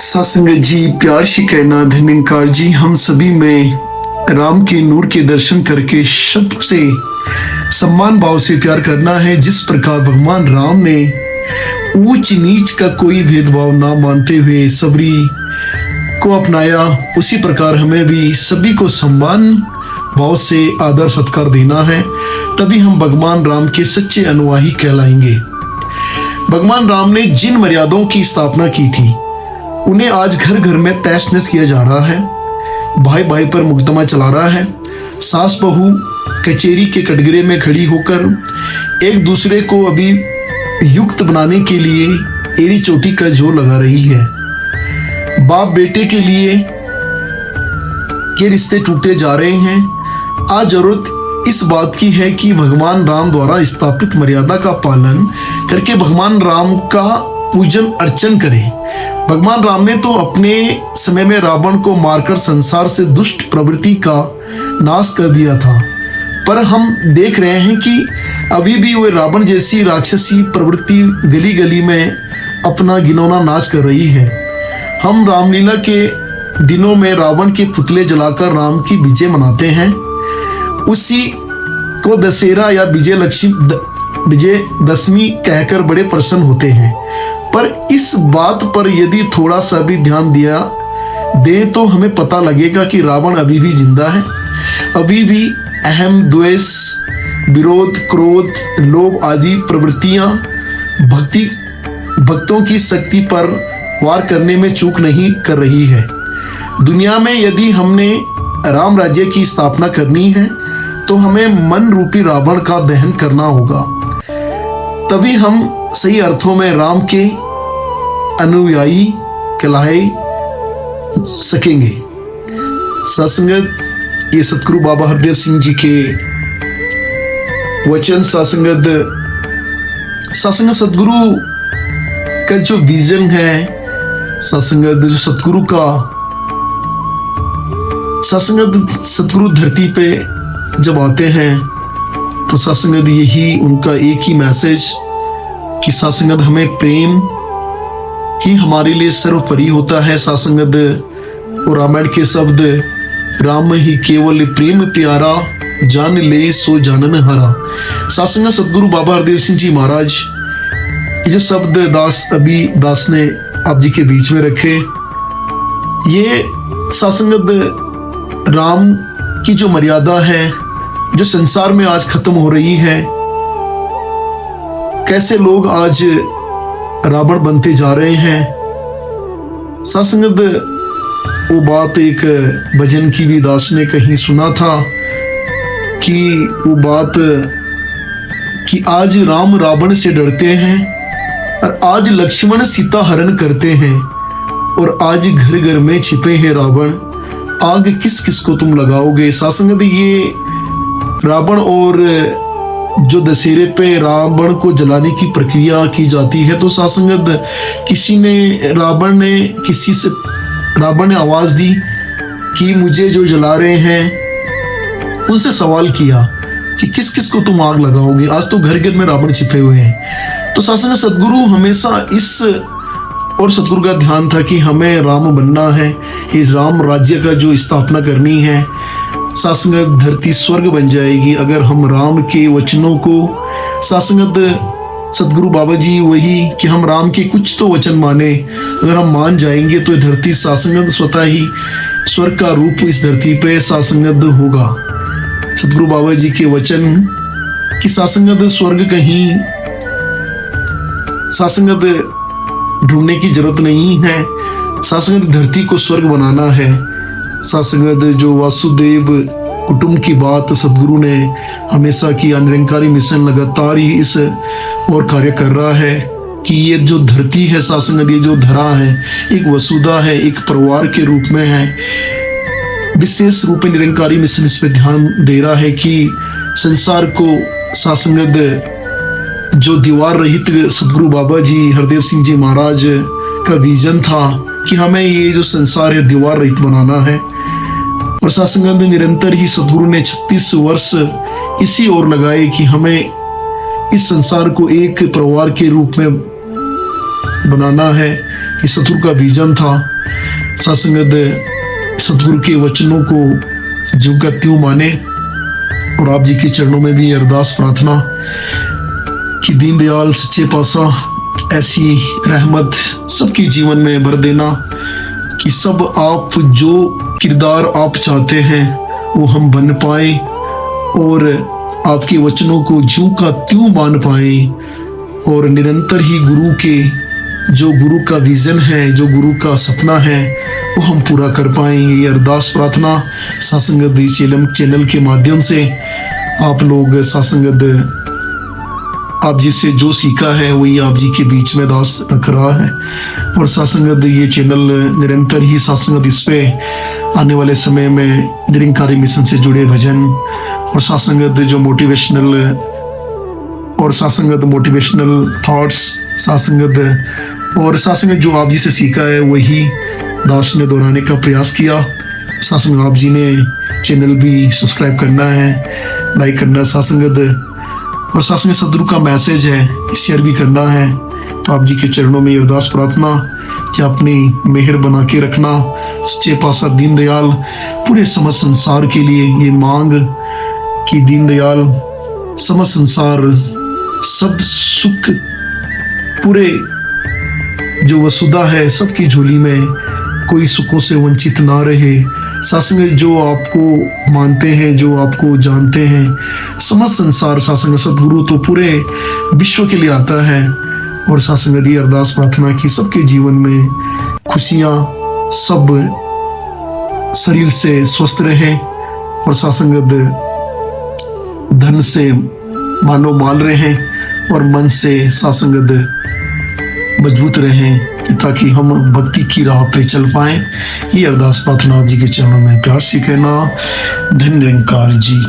सत्संग जी, प्यार से कहना धन्यकार जी, हम सभी में राम के नूर के दर्शन करके शब्द से सम्मान भाव से प्यार करना है। जिस प्रकार भगवान राम ने ऊंच नीच का कोई भेदभाव ना मानते हुए सबरी को अपनाया, उसी प्रकार हमें भी सभी को सम्मान भाव से आदर सत्कार देना है। तभी हम भगवान राम के सच्चे अनुयायी कहलाएंगे। भगवान राम ने जिन मर्यादाओं की स्थापना की थी उन्हें आज घर घर में तहस नहस किया जा रहा है। भाई भाई पर मुकदमा चला रहा है। सास बहू कचहरी के कटघरे में खड़ी होकर एक दूसरे को अभी युक्त बनाने के लिए एड़ी चोटी का जोर लगा रही है। बाप बेटे के लिए के रिश्ते टूटे जा रहे हैं। आज जरूरत इस बात की है कि भगवान राम द्वारा स्थापित मर्यादा का पालन करके भगवान राम का पूजन अर्चन करें। भगवान राम ने तो अपने समय में रावण को मारकर संसार से दुष्ट प्रवृत्ति का नाश कर दिया था, पर हम देख रहे हैं कि अभी भी वह रावण जैसी राक्षसी प्रवृत्ति गली गली में अपना घिनौना नाच कर रही है। हम रामलीला के दिनों में रावण के पुतले जलाकर राम की विजय मनाते हैं। उसी को दशहरा या विजयदशमी कहकर बड़े प्रसन्न होते हैं। पर इस बात पर यदि थोड़ा सा भी ध्यान दिया दे तो हमें पता लगेगा कि रावण अभी भी जिंदा है। अभी भी अहम, द्वेष, विरोध, क्रोध, लोभ आदि प्रवृत्तियां भक्तों की शक्ति पर वार करने में चूक नहीं कर रही है। दुनिया में यदि हमने राम राज्य की स्थापना करनी है तो हमें मन रूपी रावण का दहन करना होगा। तभी हम सही अर्थों में राम के अनुयायी कहलाए सकेंगे। सत्संगत, ये सतगुरु बाबा हरदेव सिंह जी के वचन। सत्संग सतगुरु का जो विजन है, सत्संगत जो सतगुरु का सतगुरु धरती पे जब आते हैं तो सत्संगत यही उनका एक ही मैसेज कि सत्संगत हमें प्रेम ही हमारे लिए सर्वोपरि होता है। सत्संगत और रामायण के शब्द, राम ही केवल प्रेम प्यारा, जान ले सो जानन हारा। सत्संगत सतगुरु बाबा हरदेव सिंह जी महाराज ये जो शब्द अभी दास ने आप जी के बीच में रखे, ये सत्संगत राम की जो मर्यादा है जो संसार में आज खत्म हो रही है। कैसे लोग आज रावण बनते जा रहे हैं। सत्संगत वो बात एक भजन की भी दास ने कहीं सुना था कि वो बात कि आज राम रावण से डरते हैं और आज लक्ष्मण सीता हरण करते हैं और आज घर घर में छिपे हैं रावण, आग किस किस को तुम लगाओगे। सत्संगत ये रावण और जो दशहरे पे रावण को जलाने की प्रक्रिया की जाती है तो सत्संगत रावण ने आवाज दी कि मुझे जो जला रहे हैं उनसे सवाल किया कि किस किस को तुम आग लगाओगे। आज तो घर घर में रावण छिपे हुए हैं। तो सत्संग सतगुरु हमेशा इस और सतगुरु का ध्यान था कि हमें राम बनना है, इस राम राज्य का जो स्थापना करनी है। सत्संगत धरती स्वर्ग बन जाएगी अगर हम राम के वचनों को, सत्संगत सतगुरु बाबा जी वही कि हम राम के कुछ तो वचन माने, अगर हम मान जाएंगे तो धरती सत्संगत स्वतः ही स्वर्ग का रूप इस धरती पे सत्संगत होगा। सतगुरु बाबा जी के वचन कि सत्संगत स्वर्ग कहीं सत्संगत ढूंढने की जरूरत नहीं है। सत्संगत धरती को स्वर्ग बनाना है। सत्संगत जो वासुदेव कुटुंब की बात सतगुरु ने हमेशा किया, निरंकारी मिशन लगातार ही इस और कार्य कर रहा है कि ये जो धरती है सत्संगत, ये जो धरा है एक वसुधा है, एक परिवार के रूप में है। विशेष रूप में निरंकारी मिशन इस पे ध्यान दे रहा है कि संसार को सत्संगत जो दीवार रहित सतगुरु बाबा जी हरदेव सिंह जी महाराज का विजन था कि हमें ये जो संसार है दीवार रहित बनाना है। और सत्संगत निरंतर ही सतगुरु ने 36 वर्ष इसी ओर लगाए कि हमें इस संसार को एक परिवार के रूप में बनाना है, ये सतगुरु का विजन था। साथ संगत सतगुरु के वचनों को ज्यों का त्यों माने और आप जी के चरणों में भी अरदास प्रार्थना कि दीनदयाल सच्चे पातशाह ऐसी रहमत सबके जीवन में भर देना कि सब आप जो किरदार आप चाहते हैं वो हम बन पाए और आपके वचनों को ज्यों का त्यों मान पाए और निरंतर ही गुरु के जो गुरु का विजन है, जो गुरु का सपना है वो हम पूरा कर पाएँ। ये अरदास प्रार्थना सासंगत चैनल के माध्यम से आप लोग सासंगत आप जी से जो सीखा है वही आप जी के बीच में दास रख रहा है। और सासंगत ये चैनल निरंतर ही सासंगत इस पे आने वाले समय में निरंकारी मिशन से जुड़े भजन और सासंगत जो मोटिवेशनल थॉट्स सासंगत जो आप जी से सीखा है वही दास ने दोहराने का प्रयास किया। सासंगत आप जी ने चैनल भी सब्सक्राइब करना है, लाइक करना है सासंगत, और साथ में सतगुरु का मैसेज है शेयर भी करना है। तो आप जी के चरणों में अरदास प्रार्थना कि अपनी मेहर बना के रखना। सच्चे पातशाह दीनदयाल पूरे समस्त संसार के लिए ये मांग कि दीनदयाल समस्त संसार सब सुख पूरे जो वसुधा है सबकी झोली में कोई सुखों से वंचित ना रहे। सासंग जो आपको मानते हैं, जो आपको जानते हैं, समस्त संसार सासंग सदगुरु तो पूरे विश्व के लिए आता है। और सासंग दी अरदास प्रार्थना की सबके जीवन में खुशियाँ सब शरीर से स्वस्थ रहे और सासंगत धन से मालो माल रहे और मन से सासंगत मजबूत रहें कि ताकि हम भक्ति की राह पे चल पाएं। ये अरदास प्रार्थना आप जी के चरणों में प्यार से कहना। धन्य निरंकार जी।